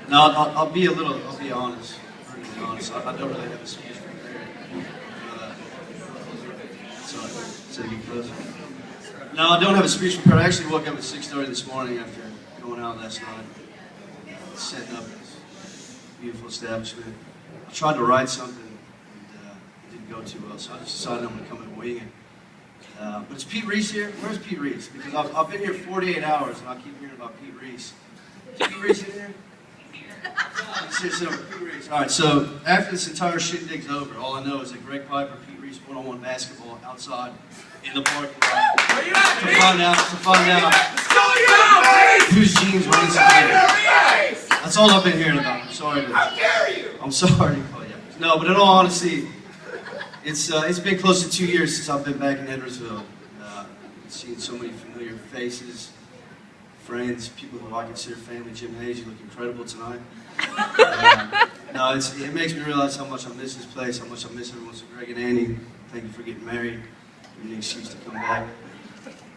No, I'll be honest. Pretty honest. I don't really have a speech prepared. So you close. No, I don't have a speech prepared. I actually woke up at 6:30 this morning after going out last night, setting up this beautiful establishment. I tried to write something, and it didn't go too well, so I just decided I'm going to come and wing it. But is Pete Reese here? Where's Pete Reese? Because I've been here 48 hours, and I keep hearing about Pete Reese. Is Pete Reese in here? Pete Reese. All right, so after this entire shindig's over, all I know is that Greg Piper, Pete Reese, one-on-one basketball outside in the parking lot to find out whose jeans were inside. That's all I've been hearing about. I'm sorry. I'm sorry to call you. No, but in all honesty, it's been close to 2 years since I've been back in Edwardsville. Seen so many familiar faces, friends, people who I consider family. Jim Hayes, you look incredible tonight. No, it makes me realize how much I miss this place, how much I miss everyone. So Greg and Annie, thank you for getting married. Give me an excuse to come back.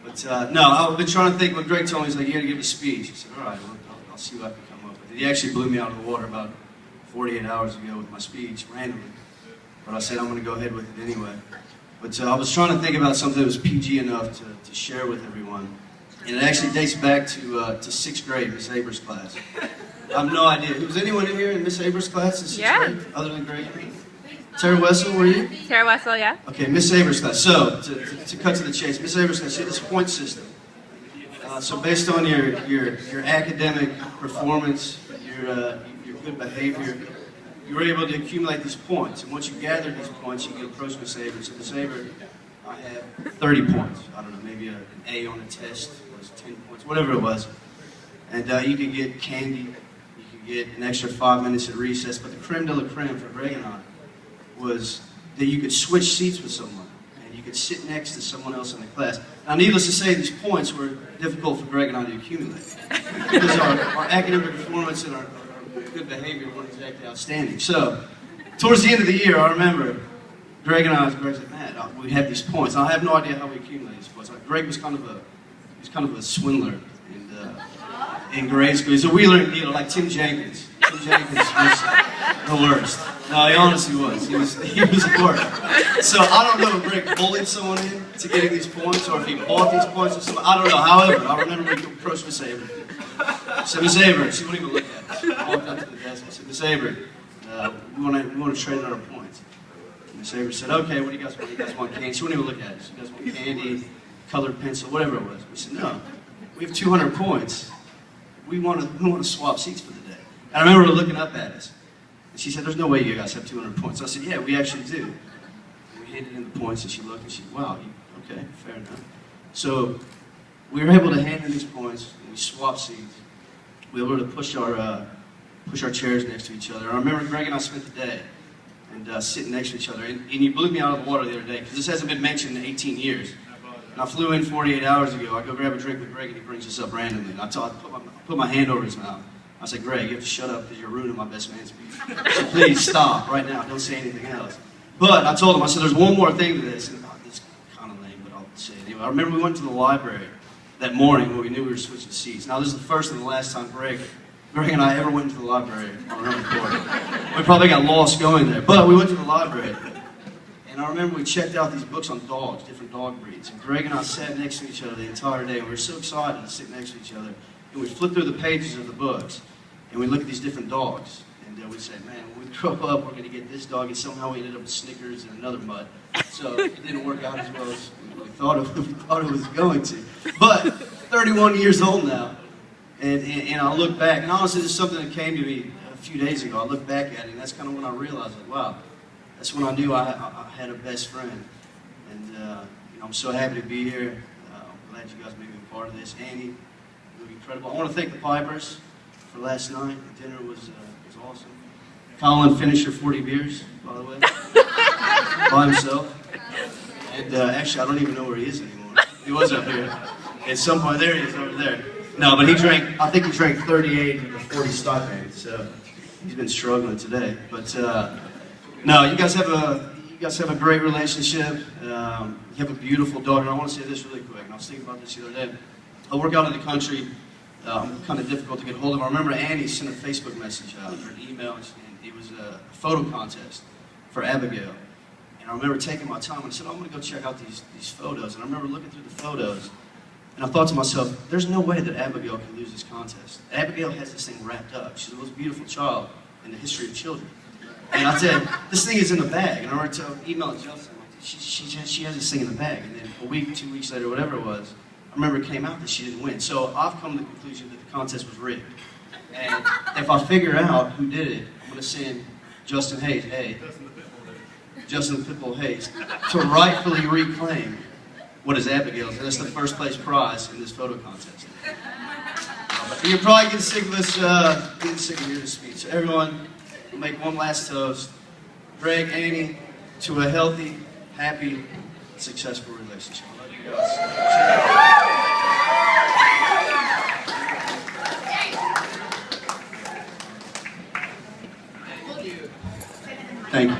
But no, I've been trying to think. When Greg told me, he's like, you got to give a speech. I said, all right, well, I'll see what I can come up with. He actually blew me out of the water about 48 hours ago with my speech, randomly. But I said, I'm going to go ahead with it anyway. But I was trying to think about something that was PG enough to share with everyone. And it actually dates back to 6th grade, Miss Aber's class. I have no idea. Was anyone in here in Miss Aber's class in 6th grade? Other than Greg? Tara Wessel, were you? Tara Wessel, yeah. Okay, Miss Aber's class. So, to cut to the chase, Miss Aber's class, see this point system. So based on your academic performance, your good behavior, you were able to accumulate these points. And once you gathered these points, you could approach Miss Aber. So Miss Aber, I have 30 points. I don't know, maybe an A on a test was 10 points, whatever it was. And you could get candy. You could get an extra 5 minutes at recess. But the creme de la creme for Greg and I was that you could switch seats with someone. And you could sit next to someone else in the class. Now, needless to say, these points were difficult for Greg and I to accumulate. Because our academic performance and our good behavior weren't exactly outstanding. So, towards the end of the year, I remember Greg and I, Greg said, man, we have these points. I have no idea how we accumulated these points. Greg was kind of a swindler in grade school. He's a wheeler and dealer, like Tim Jenkins. Tim Jenkins was the worst. No, he honestly was. He was the worst. So I don't know if Greg bullied someone into getting these points, or if he bought these points or something. I don't know. However, I remember we approached Miss Aber. I said, Miss Aber, she wouldn't even look at us. I walked up to the desk. I said, Miss Aber, we want to trade in our points. And Miss Aber said, okay, what do you guys want? You guys want candy? She wouldn't even look at us. You guys want candy, colored pencil, whatever it was. We said, no, we have 200 points. We want to swap seats for the day. And I remember her looking up at us. And she said, there's no way you guys have 200 points. So I said, yeah, we actually do. And we handed in the points, and she looked, and she said, wow, okay, fair enough. So we were able to hand in these points, and we swapped seats. We were able to push our chairs next to each other. I remember Greg and I spent the day and sitting next to each other. And you blew me out of the water the other day, because this hasn't been mentioned in 18 years. And I flew in 48 hours ago. I go grab a drink with Greg, and he brings this up randomly. And I put my hand over his mouth. I said, Greg, you have to shut up because you're ruining my best man's speech. So please stop right now. Don't say anything else. But I told him, I said, there's one more thing to this. And this is kind of lame, but I'll say it anyway. I remember we went to the library that morning when we knew we were switching seats. Now, this is the first and the last time Greg and I ever went to the library on our own accord. We probably got lost going there. But we went to the library. And I remember we checked out these books on dogs, different dog breeds. And Greg and I sat next to each other the entire day. And we were so excited to sit next to each other. And we flipped through the pages of the books. And we look at these different dogs, and we'd say, man, when we grow up, we're going to get this dog, and somehow we ended up with Snickers and another mutt. So it didn't work out as well as we thought it was going to. But 31 years old now, and I look back, and honestly, this is something that came to me a few days ago. I look back at it, and that's kind of when I realized, like, wow, that's when I knew I had a best friend. And I'm so happy to be here. I'm glad you guys made me a part of this. Annie, you were incredible. I want to thank the Pipers for last night. The dinner was awesome. Colin finished her 40 beers, by the way, by himself. And actually, I don't even know where he is anymore. He was up here. At some point, there he is, over there. No, but I think he drank 38 of the 40 stipends, so he's been struggling today. But no, you guys have a great relationship. You have a beautiful daughter. And I want to say this really quick, and I was thinking about this the other day. I work out in the country kind of difficult to get hold of. I remember Annie sent a Facebook message out, or an email, and it was a photo contest for Abigail. And I remember taking my time, and I said, oh, I'm going to go check out these photos. And I remember looking through the photos, and I thought to myself, there's no way that Abigail can lose this contest. Abigail has this thing wrapped up. She's the most beautiful child in the history of children. And I said, this thing is in the bag. And I remember emailing Justin, she has this thing in the bag. And then a week, 2 weeks later, whatever it was, I remember it came out that she didn't win. So I've come to the conclusion that the contest was rigged. And if I figure out who did it, I'm going to send Justin Hayes, Justin the Pitbull Hayes, to rightfully reclaim what is Abigail's. And that's the first place prize in this photo contest. You're probably getting sick of us, getting sick of hearing this speech. So everyone, we'll make one last toast. Greg, Annie, to a healthy, happy, successful relationship. I love you guys. Thank you.